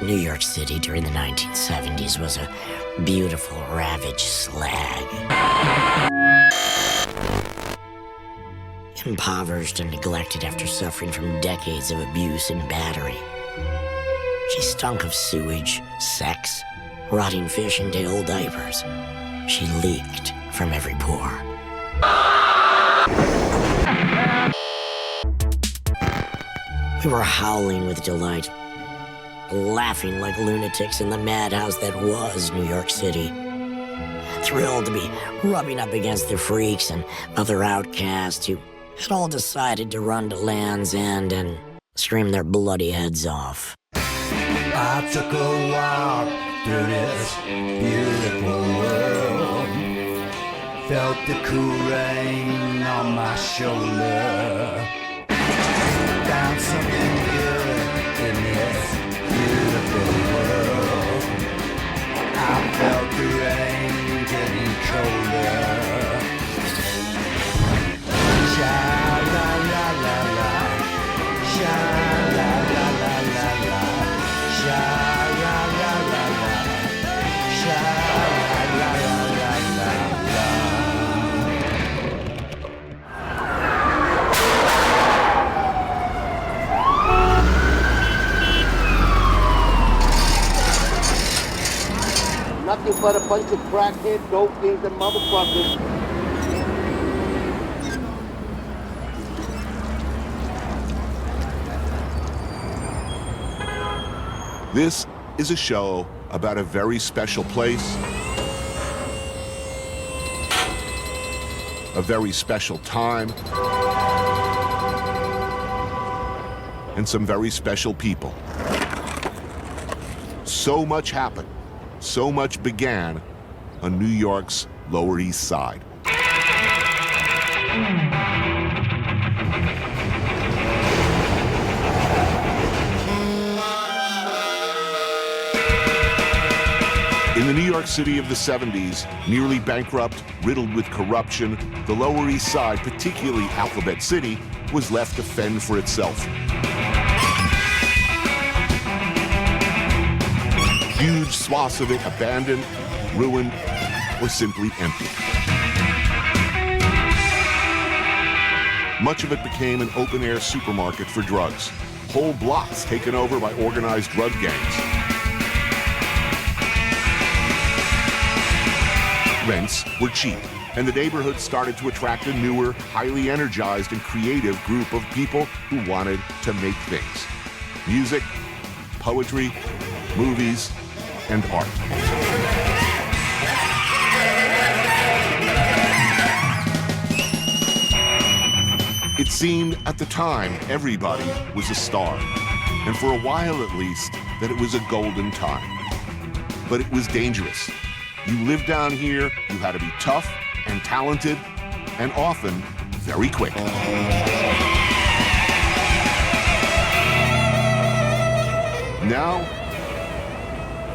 New York City during the 1970s was a beautiful, ravaged slag. Impoverished and neglected after suffering from decades of abuse and battery. She stunk of sewage, sex, rotting fish, and day-old diapers. She leaked from every pore. We were howling with delight, laughing like lunatics in the madhouse that was New York City. Thrilled to be rubbing up against the freaks and other outcasts who had all decided to run to Land's End and scream their bloody heads off. I took a walk through this beautiful world, felt the cool rain on my shoulder, found something good in this beautiful world. I felt the rain getting colder. Sha la la la la, sha la la la la la, sha la la la la, sha la la la la la. Nothing but a bunch of crackhead, dope fiends, and motherfuckers. This is a show about a very special place, a very special time, and some very special people. So much happened, so much began on New York's Lower East Side. In the New York City of the 70s, nearly bankrupt, riddled with corruption, the Lower East Side, particularly Alphabet City, was left to fend for itself. Huge swaths of it abandoned, ruined, or simply empty. Much of it became an open-air supermarket for drugs, whole blocks taken over by organized drug gangs. Rents were cheap, and the neighborhood started to attract a newer, highly energized and creative group of people who wanted to make things. Music, poetry, movies, and art. It seemed at the time everybody was a star, and for a while at least, that it was a golden time. But it was dangerous. You lived down here, you had to be tough and talented, and often very quick. Now,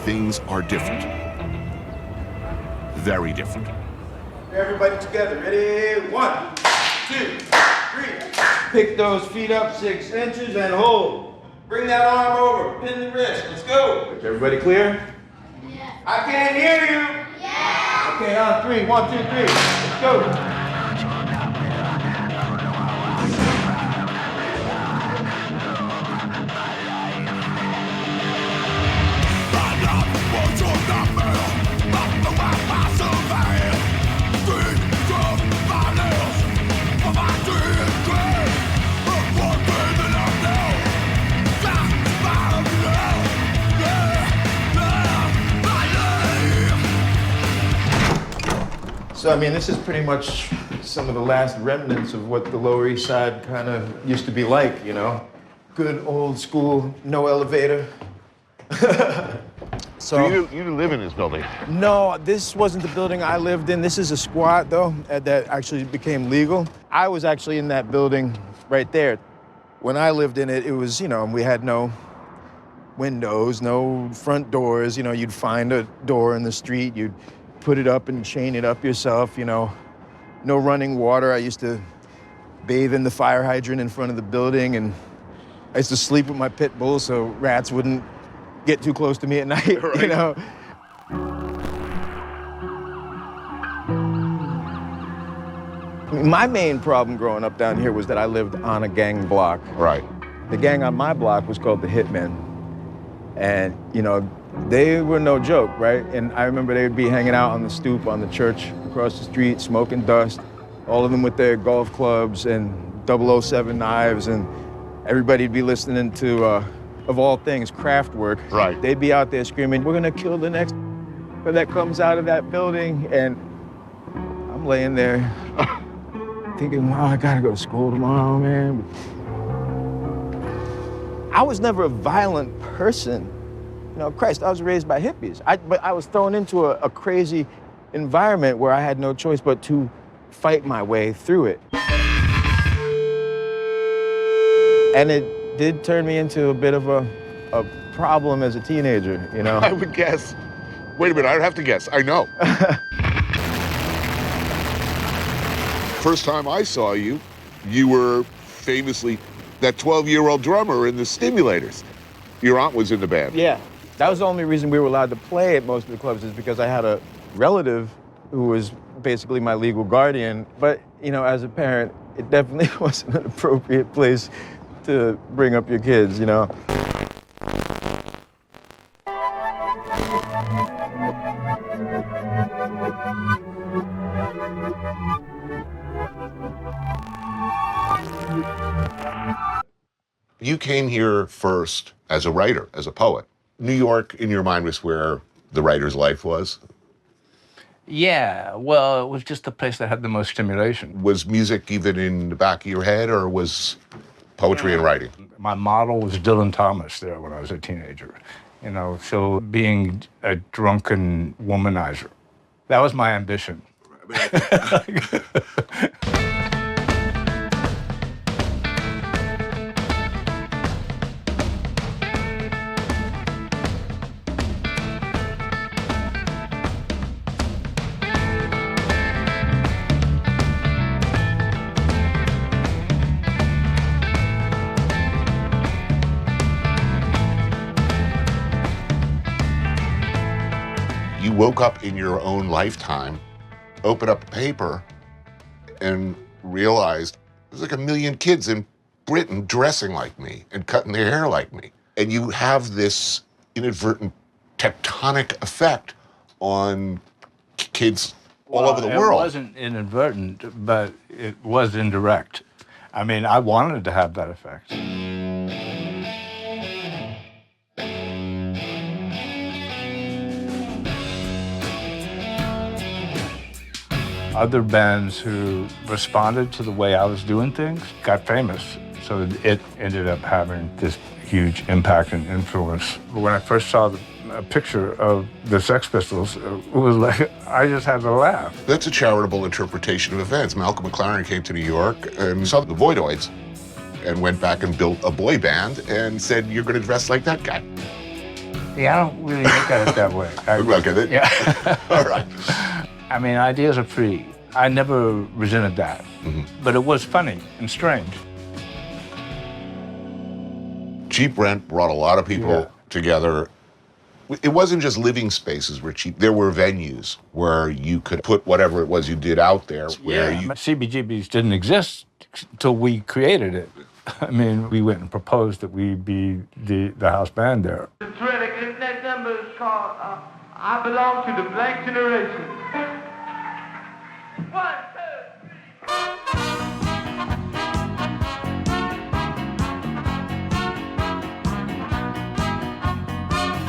things are different. Very different. Everybody together, ready? 1, 2, 3. Pick those feet up 6 inches and hold. Bring that arm over, pin the wrist, let's go. Is everybody clear? Yeah. I can't hear you. Yeah. Okay, on 3, 1, 2, 3, let's go. So, I mean, this is pretty much some of the last remnants of what the Lower East Side kind of used to be like, you know? Good old school, no elevator. So you didn't live in this building? No, this wasn't the building I lived in. This is a squat, though, that actually became legal. I was actually in that building right there. When I lived in it, it was, you know, we had no windows, no front doors. You know, you'd find a door in the street, you'd put it up and chain it up yourself, you know. No running water. I used to bathe in the fire hydrant in front of the building, and I used to sleep with my pit bull so rats wouldn't get too close to me at night, you know? My main problem growing up down here was that I lived on a gang block. Right. The gang on my block was called the Hitmen. And, you know, they were no joke, right? And I remember they would be hanging out on the stoop on the church across the street, smoking dust, all of them with their golf clubs and 007 knives, and everybody'd be listening to, of all things, Kraftwerk. Right. They'd be out there screaming, "We're gonna kill the next that comes out of that building." And I'm laying there thinking, wow, I gotta go to school tomorrow, man. I was never a violent person. You know, Christ, I was raised by hippies. But I was thrown into a crazy environment where I had no choice but to fight my way through it. And it did turn me into a bit of a problem as a teenager, you know? I would guess. Wait a minute, I'd have to guess. I know. First time I saw you, you were famously that 12-year-old drummer in the Stimulators. Your aunt was in the band. Yeah. That was the only reason we were allowed to play at most of the clubs, is because I had a relative who was basically my legal guardian. But, you know, as a parent, it definitely wasn't an appropriate place to bring up your kids, you know? You came here first as a writer, as a poet. New York, in your mind, was where the writer's life was? Yeah, well, it was just the place that had the most stimulation. Was music even in the back of your head, or was poetry and writing? My model was Dylan Thomas there when I was a teenager, you know, so being a drunken womanizer, that was my ambition. You woke up in your own lifetime, opened up a paper, and realized there's like 1 million kids in Britain dressing like me and cutting their hair like me. And you have this inadvertent tectonic effect on kids all over the world. It wasn't inadvertent, but it was indirect. I mean, I wanted to have that effect. Other bands who responded to the way I was doing things got famous. So it ended up having this huge impact and influence. When I first saw a picture of the Sex Pistols, it was like, I just had to laugh. That's a charitable interpretation of events. Malcolm McLaren came to New York and saw the Voidoids and went back and built a boy band and said, you're going to dress like that guy. Yeah, I don't really look at it that way. Okay, Yeah. All right. I mean, ideas are free. I never resented that, but it was funny and strange. Cheap Rent brought a lot of people together. It wasn't just living spaces were cheap. There were venues where you could put whatever it was you did out there. Where you CBGBs didn't exist until we created it. I mean, we went and proposed that we be the house band there. The next number is called I Belong to the Blank Generation. 1,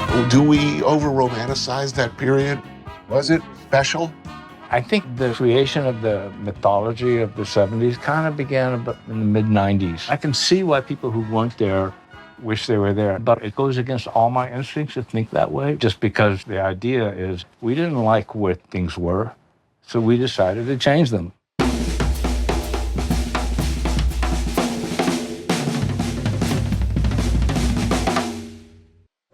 2, 3. Do we over-romanticize that period? Was it special? I think the creation of the mythology of the 70s kind of began about in the mid-90s. I can see why people who weren't there wish they were there, but it goes against all my instincts to think that way, just because the idea is we didn't like where things were, so we decided to change them.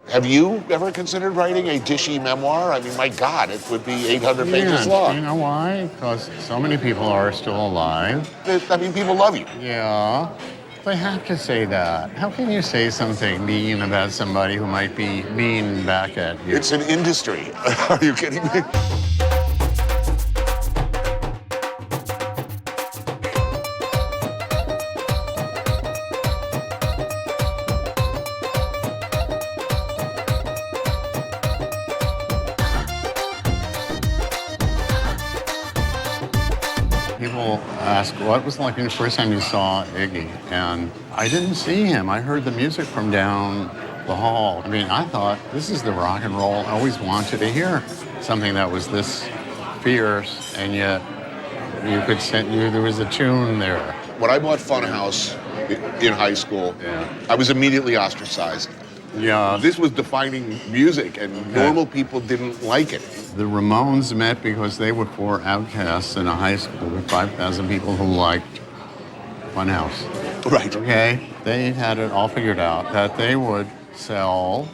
Have you ever considered writing a dishy memoir? I mean, my God, it would be 800 pages long. You know why? Because so many people are still alive. I mean, people love you. Yeah. They have to say that. How can you say something mean about somebody who might be mean back at you? It's an industry. Are you kidding me? People ask, what was it like the first time you saw Iggy? And I didn't see him. I heard the music from down the hall. I mean, I thought, this is the rock and roll I always wanted to hear. Something that was this fierce, and yet you could sense there was a tune there. When I bought Funhouse in high school, I was immediately ostracized. Yeah. This was defining music, and normal people didn't like it. The Ramones met because they were four outcasts in a high school with 5,000 people who liked Funhouse. Right. Okay? They had it all figured out that they would sell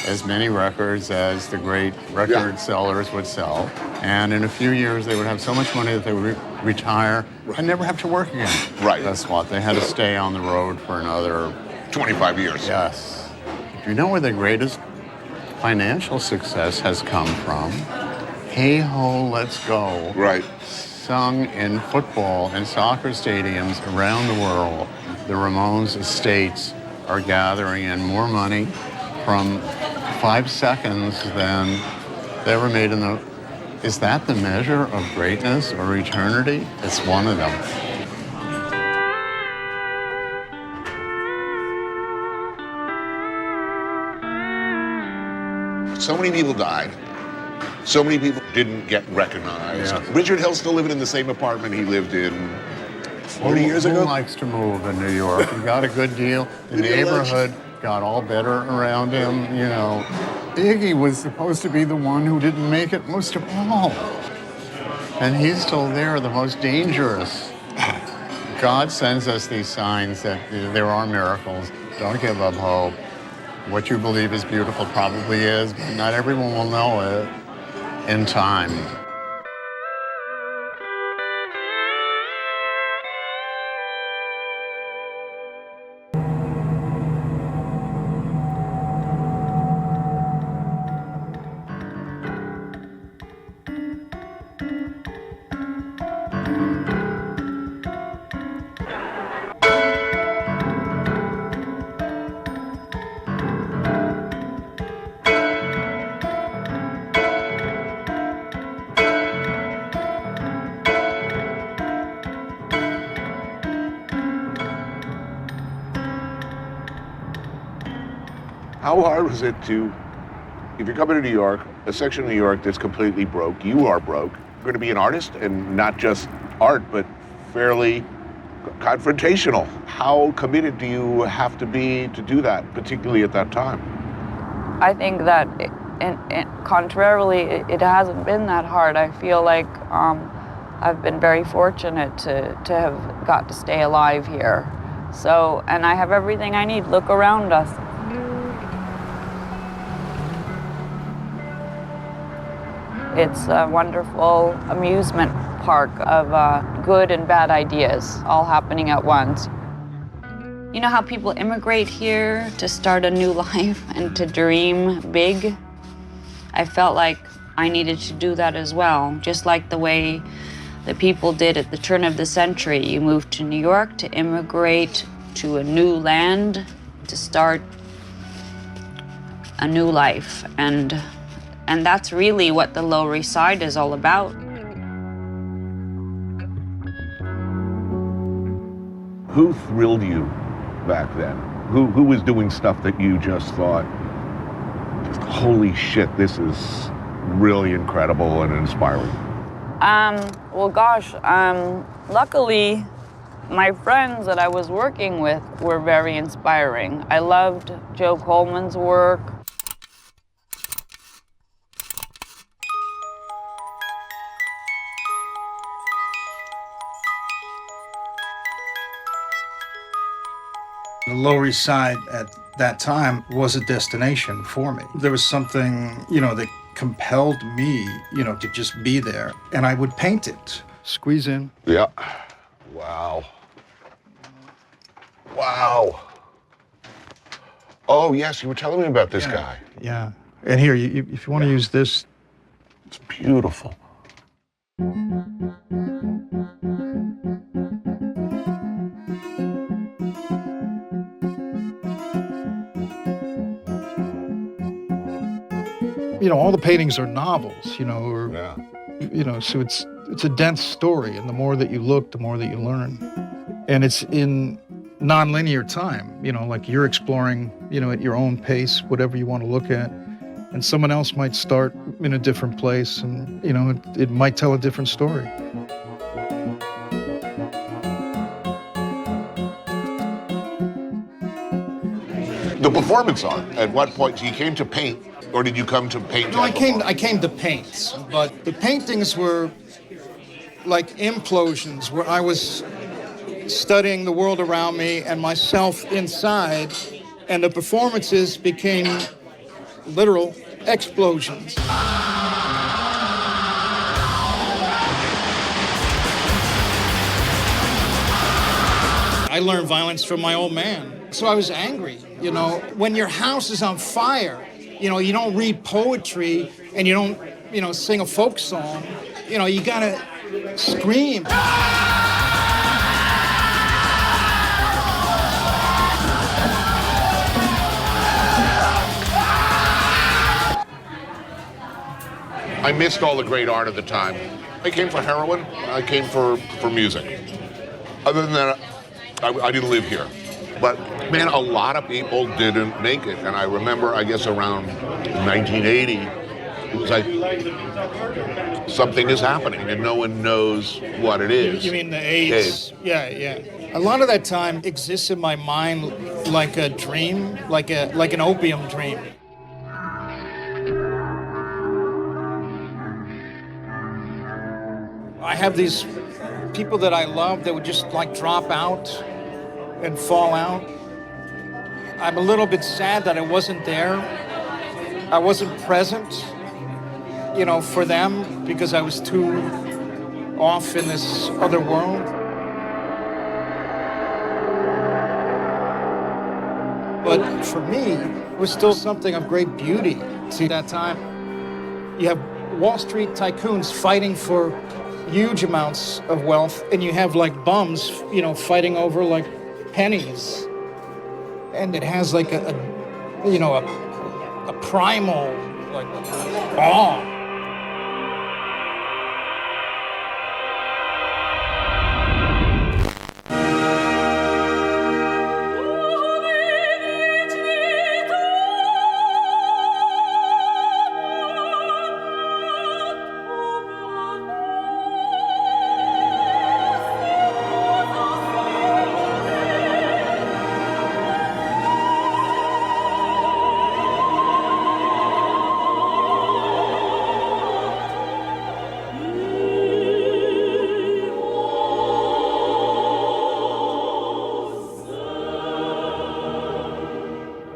as many records as the great record sellers would sell. And in a few years, they would have so much money that they would retire and never have to work again. Right. That's what. They had to stay on the road for another 25 years. Yes. Do you know where the greatest financial success has come from? Hey Ho, Let's Go. Right. Sung in football and soccer stadiums around the world. The Ramones estates are gathering in more money from 5 seconds than they ever made in the... Is that the measure of greatness or eternity? It's one of them. So many people died. So many people didn't get recognized. Yeah. Richard Hill's still living in the same apartment he lived in 40 years ago. Who likes to move in New York? He got a good deal. The neighborhood got all better around him, you know. Iggy was supposed to be the one who didn't make it most of all. And he's still there, the most dangerous. God sends us these signs that there are miracles. Don't give up hope. What you believe is beautiful probably is, but not everyone will know it in time. How hard was it to, if you're coming to New York, a section of New York that's completely broke, you are broke, you're going to be an artist, and not just art, but fairly confrontational. How committed do you have to be to do that, particularly at that time? I think that, contrarily, it hasn't been that hard. I feel like I've been very fortunate to have got to stay alive here. So, and I have everything I need. Look around us. It's a wonderful amusement park of good and bad ideas all happening at once. You know how people immigrate here to start a new life and to dream big? I felt like I needed to do that as well, just like the way the people did at the turn of the century. You moved to New York to immigrate to a new land, to start a new life. And that's really what the Lower East Side is all about. Who thrilled you back then? Who was doing stuff that you just thought, holy shit, this is really incredible and inspiring? Well, gosh, luckily, my friends that I was working with were very inspiring. I loved Joe Coleman's work. The Lower East Side at that time was a destination for me. There was something, that compelled me, to just be there. And I would paint it. Squeeze in. Yeah. Wow. Wow. Oh, yes, you were telling me about this guy. Yeah. And here, if you want to use this. It's beautiful. You know, all the paintings are novels, you know, or, you know, so it's a dense story, and the more that you look, the more that you learn. And it's in non-linear time, you know, like you're exploring, you know, at your own pace, whatever you want to look at. And someone else might start in a different place, and, you know, it might tell a different story. The performance art, at what point? You came to paint, or did you come to paint? No, I came to paint, but the paintings were like implosions, where I was studying the world around me and myself inside, and the performances became literal explosions. I learned violence from my old man. So I was angry, you know. When your house is on fire, you know, you don't read poetry and you don't, you know, sing a folk song. You know, you gotta scream. I missed all the great art of the time. I came for heroin, I came for music. Other than that, I didn't live here. But man, a lot of people didn't make it. And I remember, I guess around 1980, it was like, something is happening and no one knows what it is. You mean the AIDS? Yeah, yeah. A lot of that time exists in my mind like a dream, like an opium dream. I have these people that I love that would just like drop out and fall out. I'm a little bit sad that I wasn't there. I wasn't present, you know, for them because I was too off in this other world. But for me, it was still something of great beauty. See, that time, you have Wall Street tycoons fighting for huge amounts of wealth, and you have like bums, you know, fighting over like pennies. And it has like a primal like awe.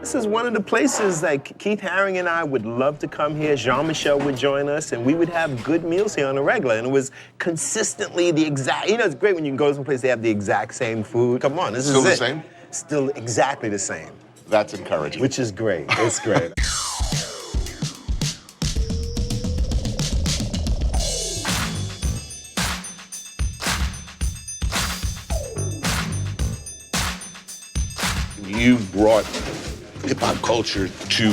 This is one of the places like Keith Haring and I would love to come here. Jean-Michel would join us, and we would have good meals here on a regular. And it was consistently the exact, you know, it's great when you can go to some place, they have the exact same food. Come on, this is it. Still the same? Still exactly the same. That's encouraging. Which is great, it's great. You brought hip-hop culture to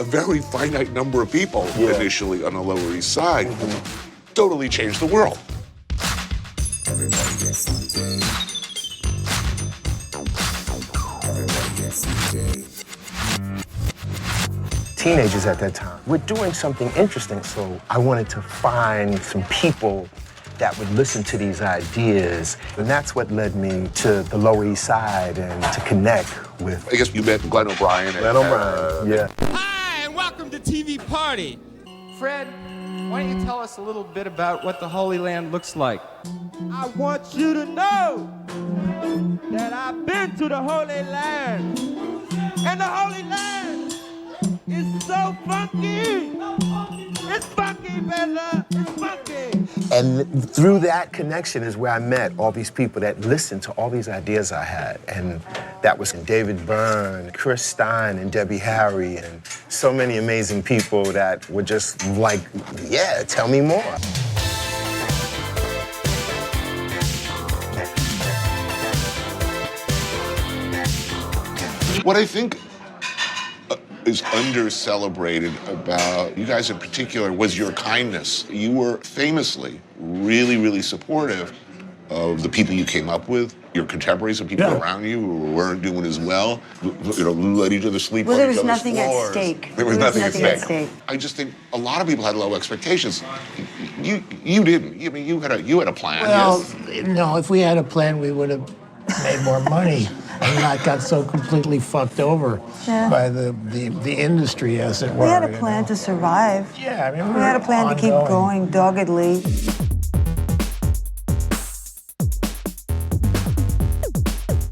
a very finite number of people initially on the Lower East Side. Totally changed the world. Teenagers at that time, we're doing something interesting, so I wanted to find some people that would listen to these ideas. And that's what led me to the Lower East Side and to connect with... I guess you met Glenn O'Brien. Glenn O'Brien, yeah. Hi, and welcome to TV Party. Fred, why don't you tell us a little bit about what the Holy Land looks like? I want you to know that I've been to the Holy Land. And the Holy Land is so funky. It's funky, Bella. It's funky. And through that connection is where I met all these people that listened to all these ideas I had. And that was David Byrne, Chris Stein, and Debbie Harry, and so many amazing people that were just like, yeah, tell me more. What I think is under-celebrated about you guys in particular was your kindness. You were famously really, really supportive of the people you came up with, your contemporaries and people around you who weren't doing as well. You know, let each other sleep on each other's floors. Well, there was nothing at stake. There was nothing at stake. I just think a lot of people had low expectations. You didn't. I mean, you had a plan. Well, yes? no, if we had a plan, we would have made more money and not got so completely fucked over by the industry, as it were. We had a plan to survive. Yeah, I mean, we had a plan to keep going doggedly.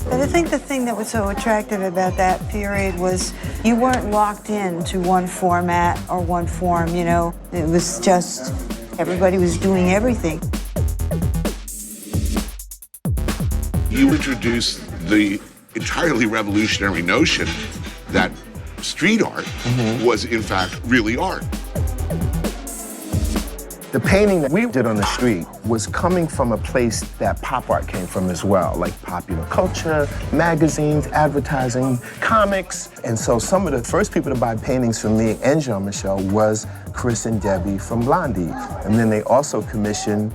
But I think the thing that was so attractive about that period was you weren't locked in to one format or one form, you know? It was just everybody was doing everything. You introduced the entirely revolutionary notion that street art was, in fact, really art. The painting that we did on the street was coming from a place that pop art came from as well, like popular culture, magazines, advertising, comics. And so some of the first people to buy paintings from me and Jean-Michel was Chris and Debbie from Blondie. And then they also commissioned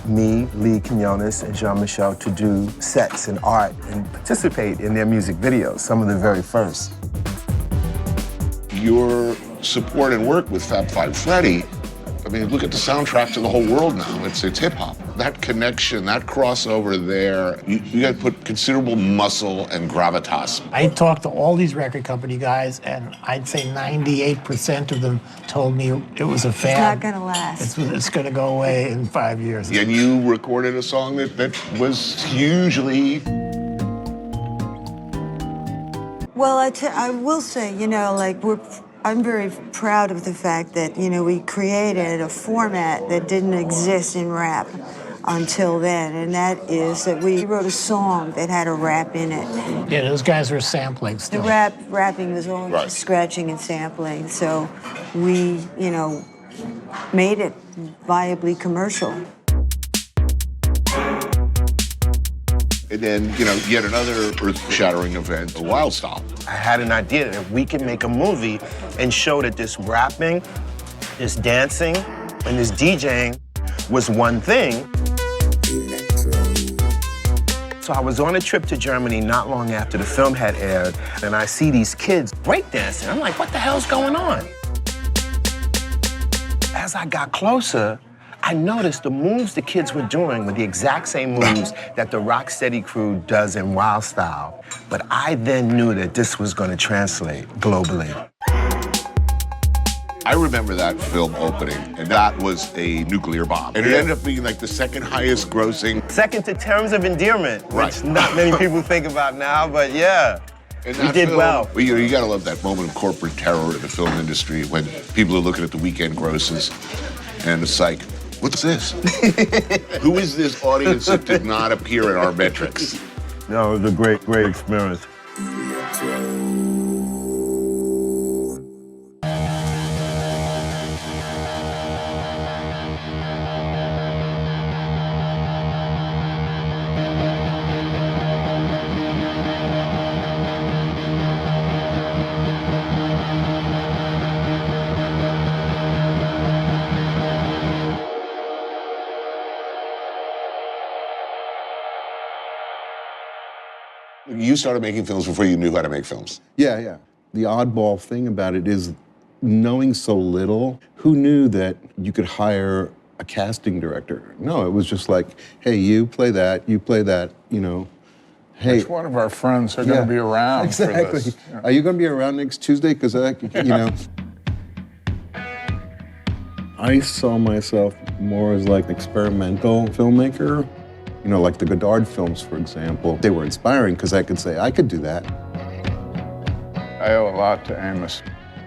me, Lee Quinones, and Jean-Michel to do sets and art and participate in their music videos, some of the very first. Your support and work with Fab Five Freddy, I mean, look at the soundtrack to the whole world now. It's hip-hop. That connection, that crossover there, you got to put considerable muscle and gravitas. I talked to all these record company guys, and I'd say 98% of them told me it was a fad. It's not gonna last. It's gonna go away in 5 years. And you recorded a song that was hugely... Well, I will say, you know, like I'm very proud of the fact that, you know, we created a format that didn't exist in rap until then, and that is that we wrote a song that had a rap in it. Yeah, those guys were sampling still. The rapping was all just scratching and sampling, so we, you know, made it viably commercial. And then, you know, yet another earth-shattering event, a Wild Style. I had an idea that if we can make a movie and show that this rapping, this dancing, and this DJing was one thing. So I was on a trip to Germany not long after the film had aired, and I see these kids breakdancing. I'm like, what the hell's going on? As I got closer, I noticed the moves the kids were doing were the exact same moves that the Rocksteady crew does in Wild Style. But I then knew that this was going to translate globally. I remember that film opening, and that was a nuclear bomb. And it ended up being like the second highest grossing. Second to Terms of Endearment, which not many people think about now, but yeah. And we did film, well. You gotta love that moment of corporate terror in the film industry when people are looking at the weekend grosses, and it's like, what's this? Who is this audience that did not appear in our metrics? No, it was a great, great experience. You started making films before you knew how to make films. Yeah, yeah. The oddball thing about it is knowing so little. Who knew that you could hire a casting director? No, it was just like, hey, you play that, you know. Hey, which one of our friends are going to be around for this? Are you going to be around next Tuesday? Because you know. I saw myself more as like an experimental filmmaker. You know, like the Godard films, for example. They were inspiring because I could say, I could do that. I owe a lot to Amos.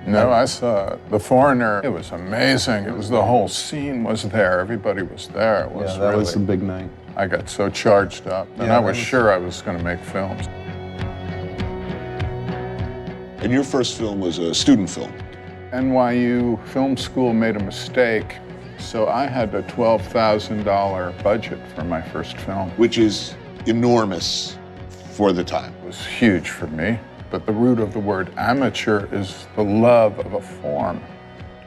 No, I saw The Foreigner. It was amazing. It was the whole scene was there. Everybody was there. It was that was a big night. I got so charged up, and I was sure I was going to make films. And your first film was a student film. NYU Film School made a mistake, so I had a $12,000 budget for my first film. Which is enormous for the time. It was huge for me, but the root of the word amateur is the love of a form,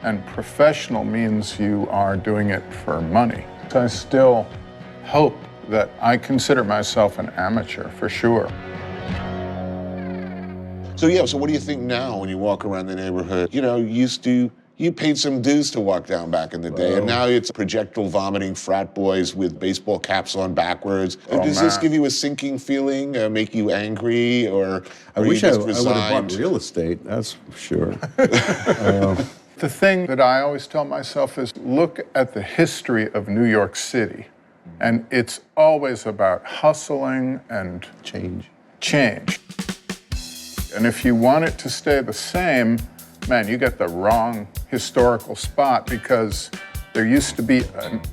and professional means you are doing it for money. I still hope that I consider myself an amateur, for sure. So what do you think now when you walk around the neighborhood? You know, you paid some dues to walk down back in the day, and now it's projectile vomiting frat boys with baseball caps on backwards. Does this give you a sinking feeling, make you angry, or I wish I would have bought real estate, that's for sure. The thing that I always tell myself is look at the history of New York City, and it's always about hustling and change. And if you want it to stay the same, man, you get the wrong historical spot, because there used to be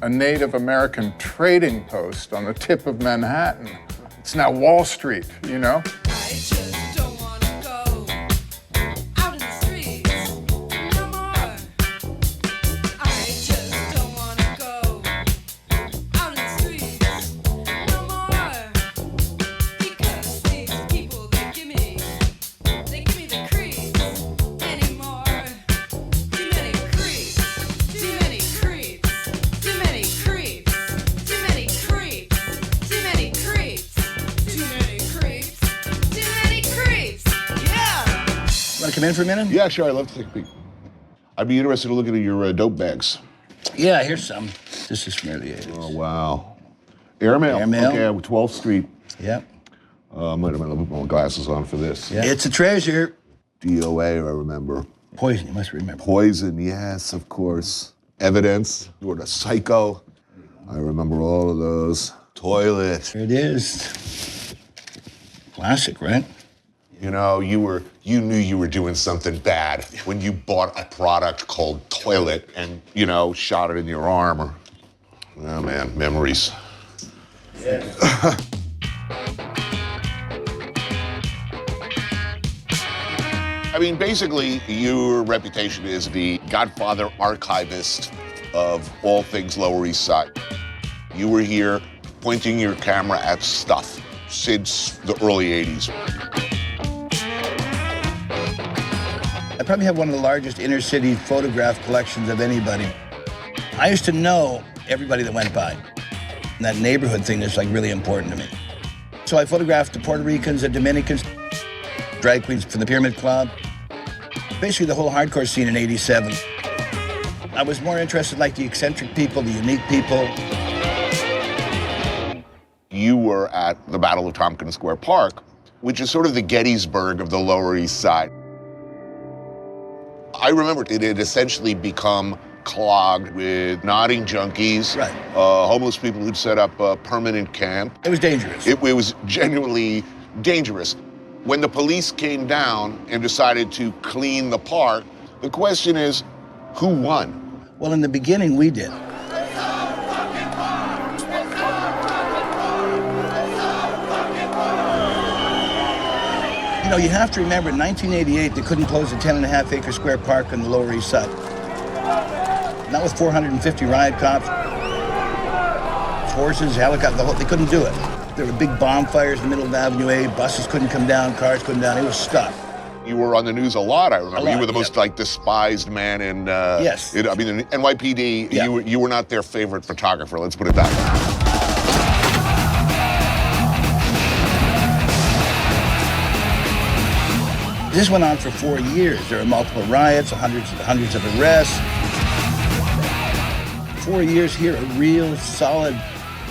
a Native American trading post on the tip of Manhattan. It's now Wall Street, you know? Come in for a minute? Yeah, sure, I'd love to take a peek. I'd be interested to look at your dope bags. Yeah, here's some. This is from early 80s. Oh, wow. Airmail. Airmail. Okay, 12th Street. Yep. I might have put my glasses on for this. Yeah. It's a treasure. DOA, I remember. Poison, you must remember. Poison, yes, of course. Evidence, or the Psycho. I remember all of those. Toilet. There it is. Classic, right? You know, you knew you were doing something bad when you bought a product called Toilet and, shot it in your arm or, oh man, memories. Yeah. I mean, basically, your reputation is the Godfather archivist of all things Lower East Side. You were here pointing your camera at stuff since the early 80s. I probably have one of the largest inner city photograph collections of anybody. I used to know everybody that went by. And that neighborhood thing is like really important to me. So I photographed the Puerto Ricans, the Dominicans, drag queens for the Pyramid Club. Basically the whole hardcore scene in '87. I was more interested like the eccentric people, the unique people. You were at the Battle of Tompkins Square Park, which is sort of the Gettysburg of the Lower East Side. I remember it had essentially become clogged with nodding junkies, right. Homeless people who'd set up a permanent camp. It was dangerous. It was genuinely dangerous. When the police came down and decided to clean the park, the question is, who won? Well, in the beginning, we did. You know, you have to remember, in 1988, they couldn't close a 10.5-acre square park on the Lower East Side. Not with 450 riot cops, horses, helicopters, they couldn't do it. There were big bonfires in the middle of Avenue A, buses couldn't come down, cars couldn't down, it was stuck. You were on the news a lot, I remember. A lot, you were the most despised man in, yes. In NYPD, you were not their favorite photographer, let's put it that way. This went on for 4 years. There were multiple riots, hundreds of arrests. 4 years here, a real solid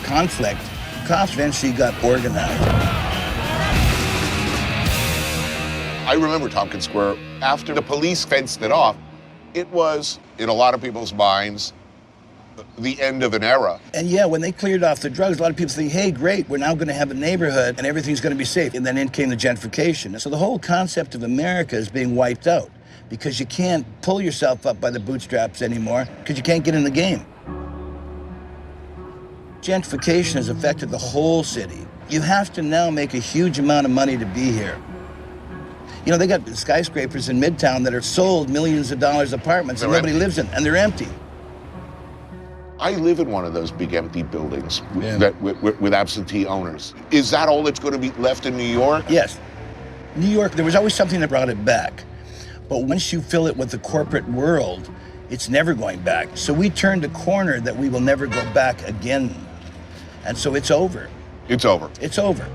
conflict. Cops eventually got organized. I remember Tompkins Square. After the police fenced it off, it was, in a lot of people's minds, the end of an era. And yeah, when they cleared off the drugs, a lot of people think, hey, great, we're now going to have a neighborhood and everything's going to be safe. And then in came the gentrification. So the whole concept of America is being wiped out. because you can't pull yourself up by the bootstraps anymore because you can't get in the game. Gentrification has affected the whole city. You have to now make a huge amount of money to be here. You know, they got skyscrapers in Midtown that are sold millions of dollars apartments and nobody lives in, and they're empty. I live in one of those big empty buildings with absentee owners. Is that all that's going to be left in New York? Yes. New York, there was always something that brought it back. But once you fill it with the corporate world, it's never going back. So we turned a corner that we will never go back again. And so it's over. It's over. It's over.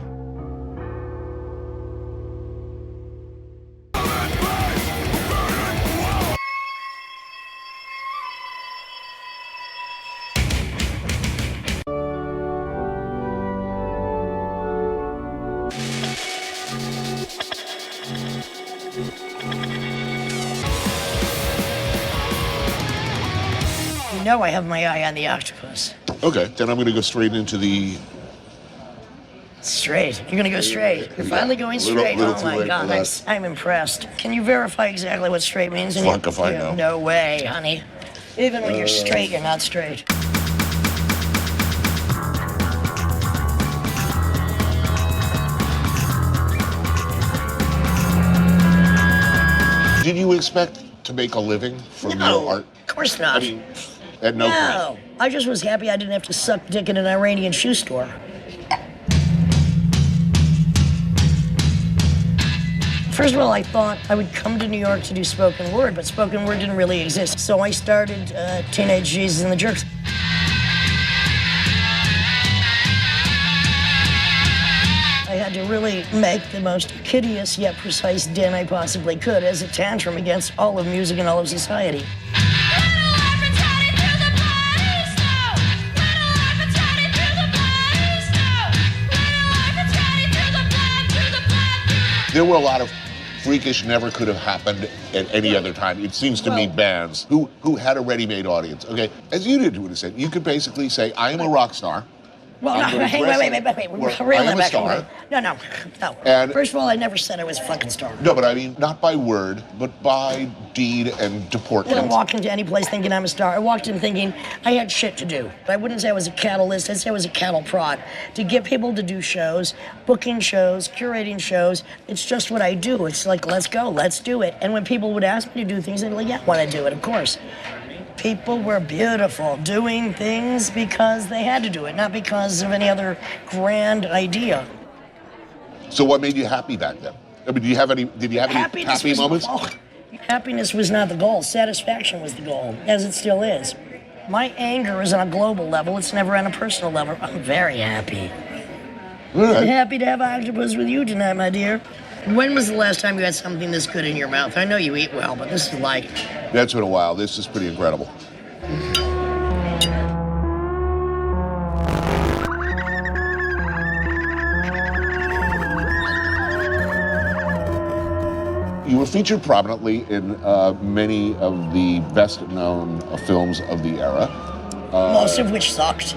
You know I have my eye on the octopus. Okay, then I'm going to go straight into the... Straight. You're going to go straight. You're finally going straight. Little Oh, my God. I'm impressed. Can you verify exactly what straight means? Fuck if I know. No way, honey. Even when you're straight, you're not straight. Did you expect to make a living from your art? Of course not. I mean, at no point. I just was happy I didn't have to suck dick in an Iranian shoe store. First of all, I thought I would come to New York to do spoken word, but spoken word didn't really exist. So I started Teenage Jesus and the Jerks. I had to really make the most hideous yet precise din I possibly could as a tantrum against all of music and all of society. There were a lot of freakish, never could have happened at any other time. It seems to me bands who had a ready-made audience. Okay, as you did would have said, you could basically say, I am a rock star. Well, no, wait. I am a star. No. And First of all, I never said I was a fucking star. No, but I mean, not by word, but by deed and I deportment. didn't walk into any place thinking I'm a star. I walked in thinking I had shit to do. I wouldn't say I was a catalyst, I'd say I was a cattle prod. To get people to do shows, booking shows, curating shows, it's just what I do. It's like, let's go, let's do it. And when people would ask me to do things, I'd be like, yeah, I want to do it, of course. People were beautiful, doing things because they had to do it, not because of any other grand idea. So what made you happy back then? I mean, did you have any happy moments? Happiness was not the goal. Satisfaction was the goal, as it still is. My anger is on a global level. It's never on a personal level. I'm very happy. Right. I'm happy to have octopus with you tonight, my dear. When was the last time you had something this good in your mouth? I know you eat well, but this is like... That's been a while. This is pretty incredible. You were featured prominently in many of the best-known films of the era. Most of which sucked.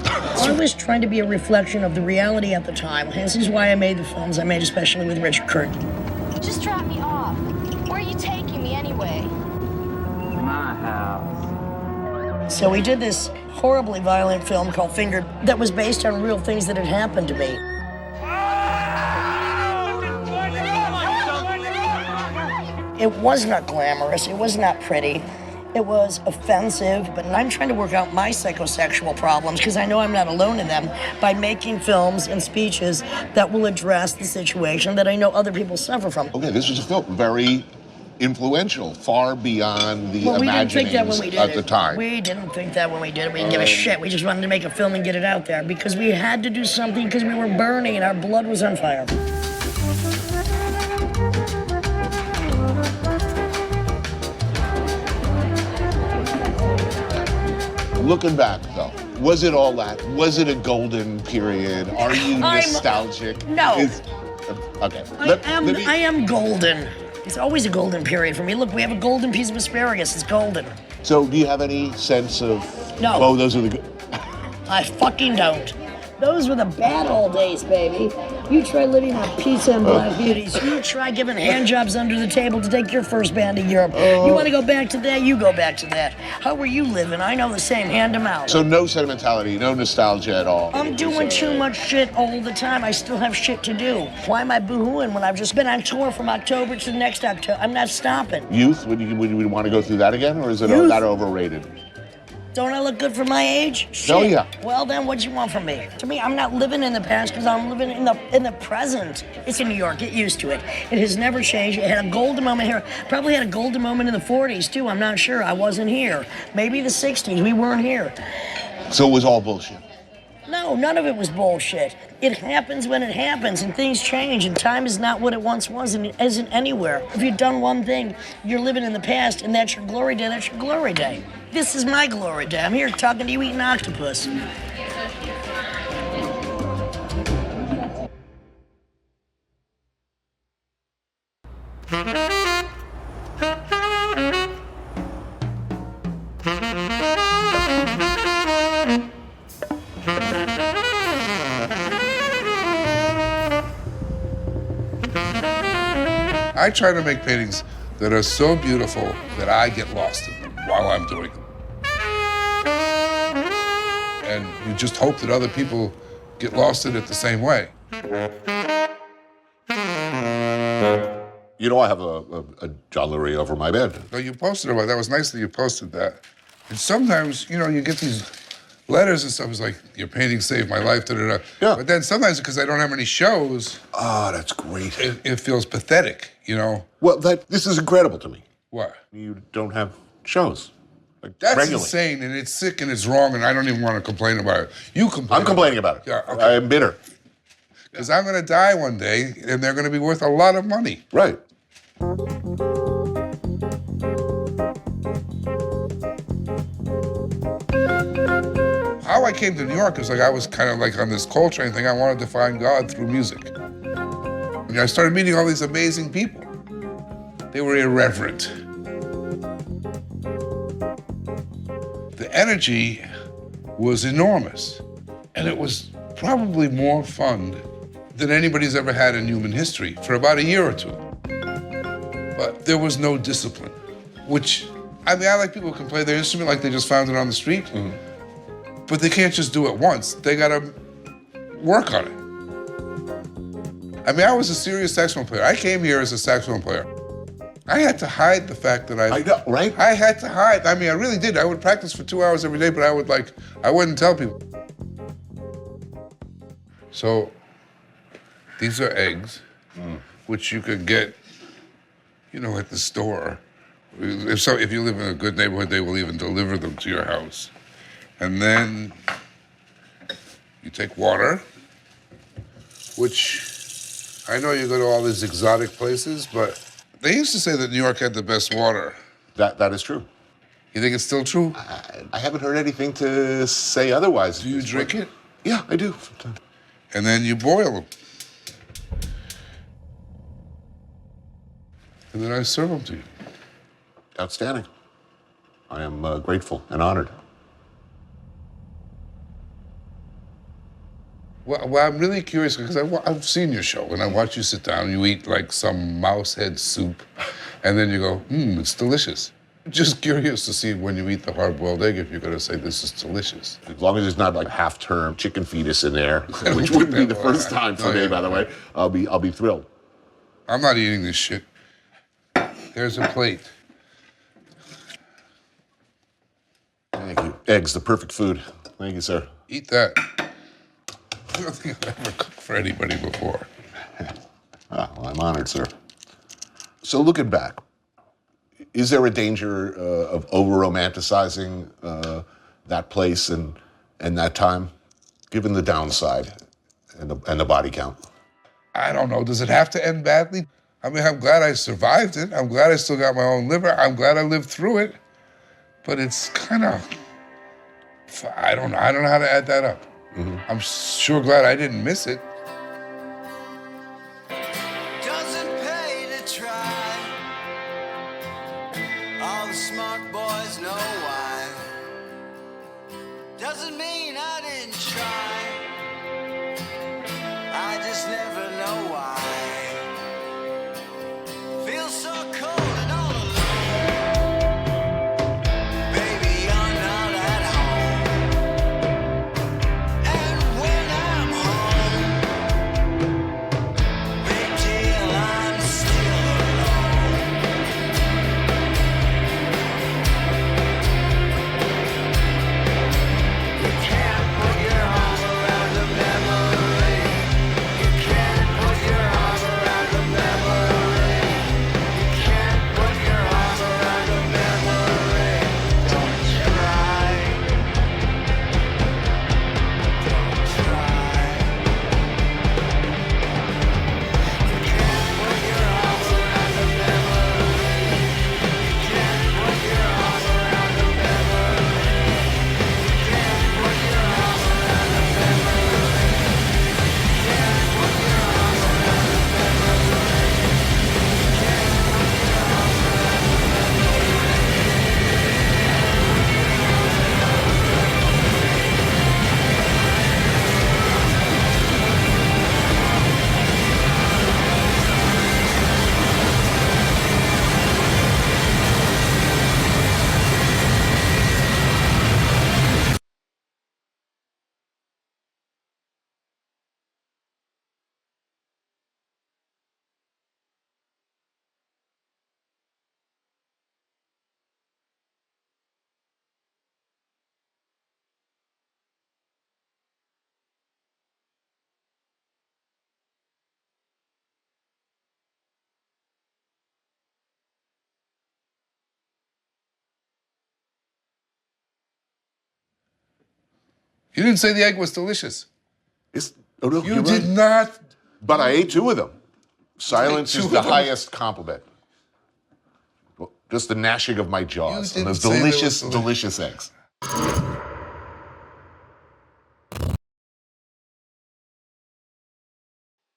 I was trying to be a reflection of the reality at the time. This is why I made the films I made, especially with Richard Curtin. Just drop me off. Where are you taking me anyway? My house. So we did this horribly violent film called Fingered that was based on real things that had happened to me. It was not glamorous, it was not pretty. It was offensive, but I'm trying to work out my psychosexual problems because I know I'm not alone in them by making films and speeches that will address the situation that I know other people suffer from. Okay, this was a film very influential, far beyond the imaginings at the time. We didn't think that when we did it. We didn't give a shit. We just wanted to make a film and get it out there because we had to do something because we were burning and our blood was on fire. Looking back, though, was it all that? Was it a golden period? Are you nostalgic? No. Okay. I am golden. It's always a golden period for me. Look, we have a golden piece of asparagus. It's golden. So do you have any sense of... No. Oh, those are the good... I fucking don't. Those were the bad old days, baby. You try living on pizza and Black Beauties. You try giving hand jobs under the table to take your first band to Europe. You want to go back to that? You go back to that. How were you living? I know the same. Hand them out. So no sentimentality, no nostalgia at all. I'm doing too much shit all the time. I still have shit to do. Why am I boo-hooing when I've just been on tour from October to next October? I'm not stopping. Youth, would you want to go through that again, or is it that overrated? Don't I look good for my age? Shit. Oh, yeah. Well, then what do you want from me? To me, I'm not living in the past because I'm living in the present. It's in New York. Get used to it. It has never changed. It had a golden moment here. Probably had a golden moment in the 40s, too. I'm not sure. I wasn't here. Maybe the 60s. We weren't here. So it was all bullshit? No, none of it was bullshit. It happens when it happens, and things change, and time is not what it once was, and it isn't anywhere. If you've done one thing, you're living in the past, and that's your glory day, that's your glory day. This is my glory day. I'm here talking to you eating octopus. I try to make paintings that are so beautiful that I get lost in them while I'm doing them. And you just hope that other people get lost in it the same way. You know, I have a John Lurie over my bed. No, you posted about that. Was nice that you posted that. And sometimes, you know, you get these letters and stuff. It's like, your painting saved my life, da-da-da. Yeah. But then sometimes, because I don't have any shows... Oh, that's great. It feels pathetic, you know? Well, this is incredible to me. What? You don't have shows. That's regularly. insane, and it's sick, and it's wrong, and I don't even want to complain about it. You complain. I'm complaining about it. Yeah, okay. I am bitter. Because I'm going to die one day, and they're going to be worth a lot of money. Right. How I came to New York is like I was kind of like on this Coltrane thing. I wanted to find God through music. And I started meeting all these amazing people. They were irreverent. The energy was enormous. And it was probably more fun than anybody's ever had in human history for about a year or two. But there was no discipline, which, I mean, I like people who can play their instrument like they just found it on the street, but they can't just do it once. They gotta work on it. I mean, I was a serious saxophone player. I came here as a saxophone player. I had to hide the fact that I know, right? I had to hide. I mean, I really did. I would practice for 2 hours every day, but I wouldn't tell people. So, these are eggs, which you could get, you know, at the store. If you live in a good neighborhood, they will even deliver them to your house. And then you take water, which I know you go to all these exotic places, but they used to say that New York had the best water. That is true. You think it's still true? I haven't heard anything to say otherwise. Do you drink it? Yeah, I do. And then you boil them. And then I serve them to you. Outstanding. I am grateful and honored. Well, I'm really curious because I've seen your show and I watch you sit down and you eat like some mouse head soup and then you go, it's delicious. Just curious to see when you eat the hard-boiled egg if you're going to say this is delicious. As long as there's not like a half-term chicken fetus in there, which wouldn't be the first time for me, by the way, I'll be thrilled. I'm not eating this shit. There's a plate. Thank you. Eggs, the perfect food. Thank you, sir. Eat that. I don't think I've ever cooked for anybody before. Well, I'm honored, sir. So looking back, is there a danger of over-romanticizing that place and that time, given the downside and the body count? I don't know. Does it have to end badly? I mean, I'm glad I survived it. I'm glad I still got my own liver. I'm glad I lived through it. But it's kind of, I don't know how to add that up. I'm sure glad I didn't miss it. Doesn't pay to try. All the smart boys know why. Doesn't mean I didn't try. You didn't say the egg was delicious. Oh, no, You you're did right. not. But I ate 2 of them. Silence Two is of the them? highest compliment. Well, just the gnashing of my jaws You on those didn't say they were delicious, delicious eggs.